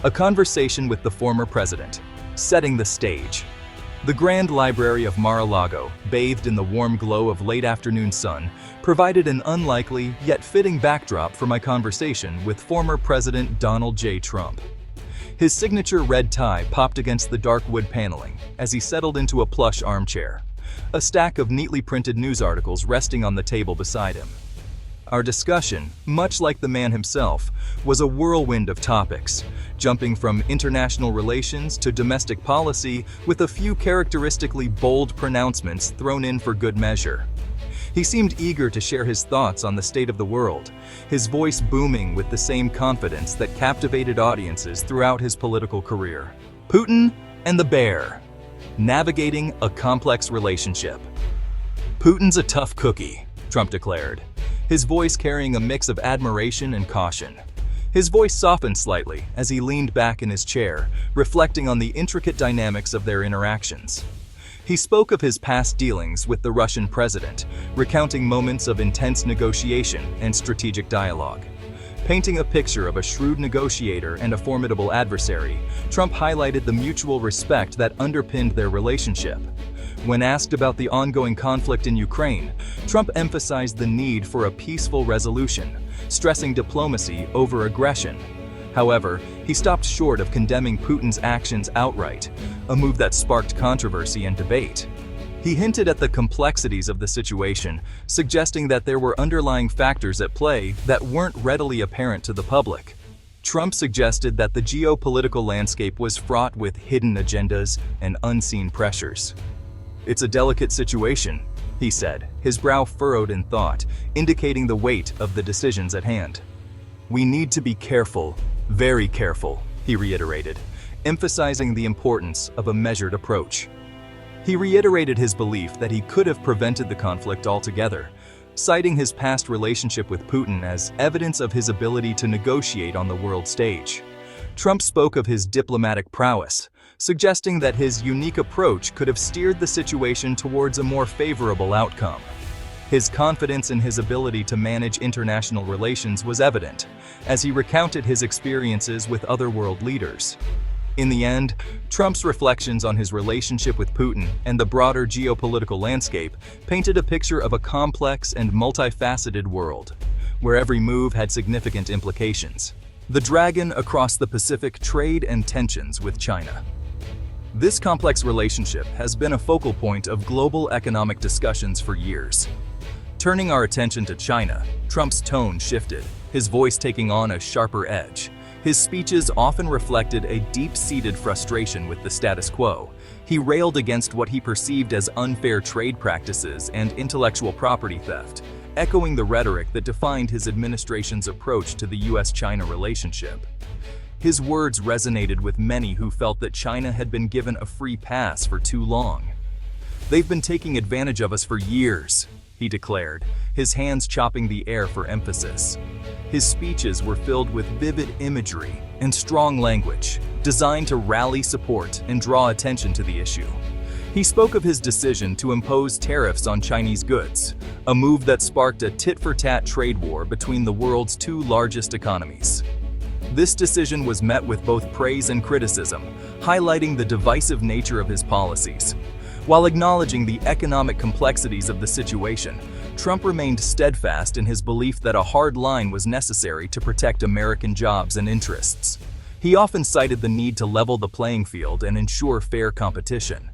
A conversation with the former president, setting the stage. The Grand Library of Mar-a-Lago, bathed in the warm glow of late afternoon sun, provided an unlikely yet fitting backdrop for my conversation with former President Donald J. Trump. His signature red tie popped against the dark wood paneling as he settled into a plush armchair, a stack of neatly printed news articles resting on the table beside him. Our discussion, much like the man himself, was a whirlwind of topics, jumping from international relations to domestic policy with a few characteristically bold pronouncements thrown in for good measure. He seemed eager to share his thoughts on the state of the world, his voice booming with the same confidence that captivated audiences throughout his political career. Putin and the bear. Navigating a complex relationship. "Putin's a tough cookie," Trump declared, his voice carrying a mix of admiration and caution. His voice softened slightly as he leaned back in his chair, reflecting on the intricate dynamics of their interactions. He spoke of his past dealings with the Russian president, recounting moments of intense negotiation and strategic dialogue. Painting a picture of a shrewd negotiator and a formidable adversary, Trump highlighted the mutual respect that underpinned their relationship. When asked about the ongoing conflict in Ukraine, Trump emphasized the need for a peaceful resolution, stressing diplomacy over aggression. However, he stopped short of condemning Putin's actions outright, a move that sparked controversy and debate. He hinted at the complexities of the situation, suggesting that there were underlying factors at play that weren't readily apparent to the public. Trump suggested that the geopolitical landscape was fraught with hidden agendas and unseen pressures. "It's a delicate situation," he said, his brow furrowed in thought, indicating the weight of the decisions at hand. "We need to be careful, very careful," he reiterated, emphasizing the importance of a measured approach. He reiterated his belief that he could have prevented the conflict altogether, citing his past relationship with Putin as evidence of his ability to negotiate on the world stage. Trump spoke of his diplomatic prowess, suggesting that his unique approach could have steered the situation towards a more favorable outcome. His confidence in his ability to manage international relations was evident, as he recounted his experiences with other world leaders. In the end, Trump's reflections on his relationship with Putin and the broader geopolitical landscape painted a picture of a complex and multifaceted world, where every move had significant implications. The dragon across the Pacific: trade and tensions with China. This complex relationship has been a focal point of global economic discussions for years. Turning our attention to China, Trump's tone shifted, his voice taking on a sharper edge. His speeches often reflected a deep-seated frustration with the status quo. He railed against what he perceived as unfair trade practices and intellectual property theft, echoing the rhetoric that defined his administration's approach to the US-China relationship. His words resonated with many who felt that China had been given a free pass for too long. "They've been taking advantage of us for years," he declared, his hands chopping the air for emphasis. His speeches were filled with vivid imagery and strong language, designed to rally support and draw attention to the issue. He spoke of his decision to impose tariffs on Chinese goods, a move that sparked a tit-for-tat trade war between the world's two largest economies. This decision was met with both praise and criticism, highlighting the divisive nature of his policies. While acknowledging the economic complexities of the situation, Trump remained steadfast in his belief that a hard line was necessary to protect American jobs and interests. He often cited the need to level the playing field and ensure fair competition.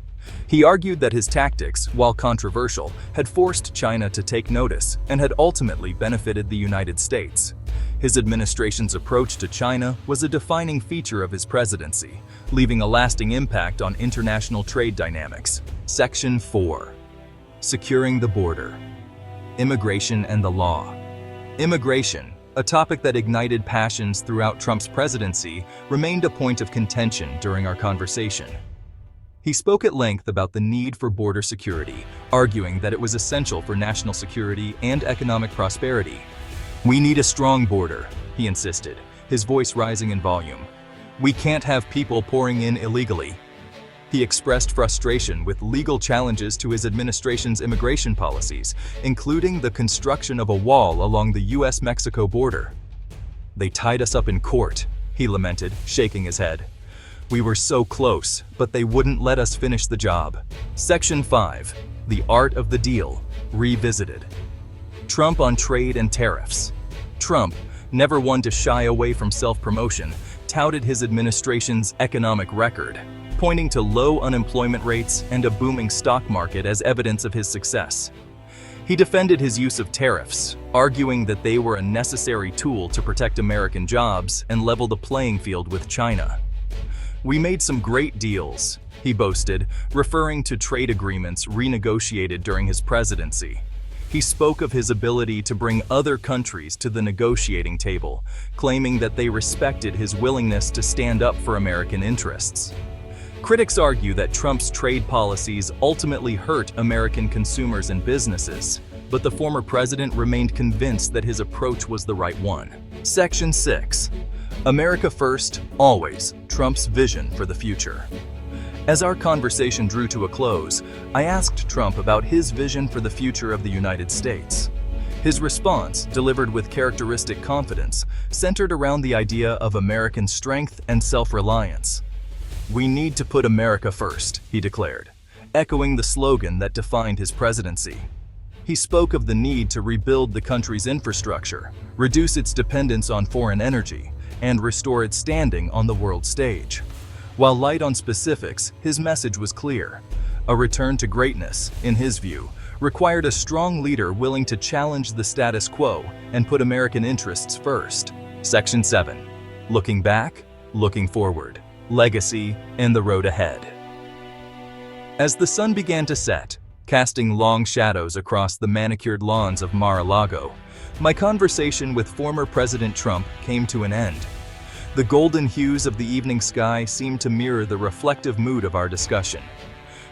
He argued that his tactics, while controversial, had forced China to take notice and had ultimately benefited the United States. His administration's approach to China was a defining feature of his presidency, leaving a lasting impact on international trade dynamics. Section 4. Securing the border. Immigration and the law. Immigration, a topic that ignited passions throughout Trump's presidency, remained a point of contention during our conversation. He spoke at length about the need for border security, arguing that it was essential for national security and economic prosperity. "We need a strong border," he insisted, his voice rising in volume. "We can't have people pouring in illegally." He expressed frustration with legal challenges to his administration's immigration policies, including the construction of a wall along the US-Mexico border. "They tied us up in court," he he lamented, shaking his head. We were so close, but they wouldn't let us finish the job. Section 5. The Art of the Deal, Revisited. Trump on trade and tariffs. Trump, never one to shy away from self-promotion, touted his administration's economic record, pointing to low unemployment rates and a booming stock market as evidence of his success. He defended his use of tariffs, arguing that they were a necessary tool to protect American jobs and level the playing field with China. We made some great deals, he boasted, referring to trade agreements renegotiated during his presidency. He spoke of his ability to bring other countries to the negotiating table, claiming that they respected his willingness to stand up for American interests. Critics argue that Trump's trade policies ultimately hurt American consumers and businesses, but the former president remained convinced that his approach was the right one. Section 6. America First, Always, Trump's Vision for the Future. As our conversation drew to a close, I asked Trump about his vision for the future of the United States. His response, delivered with characteristic confidence, centered around the idea of American strength and self-reliance. We need to put America first, he declared, echoing the slogan that defined his presidency. He spoke of the need to rebuild the country's infrastructure, reduce its dependence on foreign energy, and restore its standing on the world stage. While light on specifics, his message was clear. A return to greatness, in his view, required a strong leader willing to challenge the status quo and put American interests first. Section 7. Looking back, looking forward. Legacy, and the road ahead. As the sun began to set, casting long shadows across the manicured lawns of Mar-a-Lago, my conversation with former President Trump came to an end. The golden hues of the evening sky seemed to mirror the reflective mood of our discussion.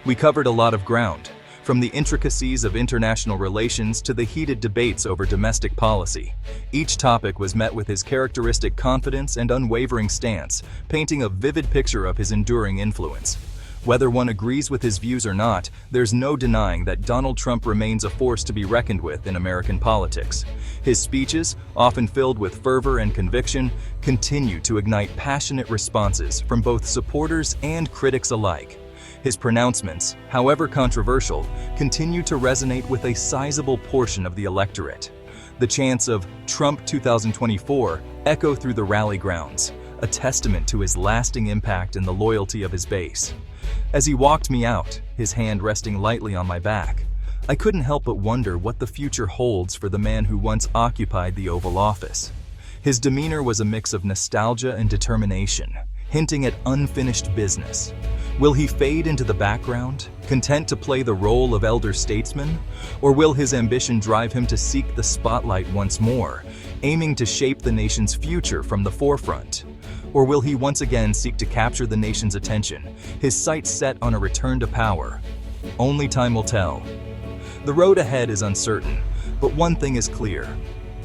We covered a lot of ground, from the intricacies of international relations to the heated debates over domestic policy. Each topic was met with his characteristic confidence and unwavering stance, painting a vivid picture of his enduring influence. Whether one agrees with his views or not, there's no denying that Donald Trump remains a force to be reckoned with in American politics. His speeches, often filled with fervor and conviction, continue to ignite passionate responses from both supporters and critics alike. His pronouncements, however controversial, continue to resonate with a sizable portion of the electorate. The chants of Trump 2024 echo through the rally grounds, a testament to his lasting impact and the loyalty of his base. As he walked me out, his hand resting lightly on my back, I couldn't help but wonder what the future holds for the man who once occupied the Oval Office. His demeanor was a mix of nostalgia and determination, hinting at unfinished business. Will he fade into the background, content to play the role of elder statesman? Or will his ambition drive him to seek the spotlight once more, aiming to shape the nation's future from the forefront? Or will he once again seek to capture the nation's attention, his sights set on a return to power? Only time will tell. The road ahead is uncertain, but one thing is clear.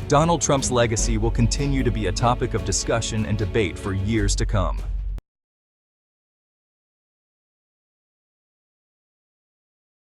Donald Trump's legacy will continue to be a topic of discussion and debate for years to come.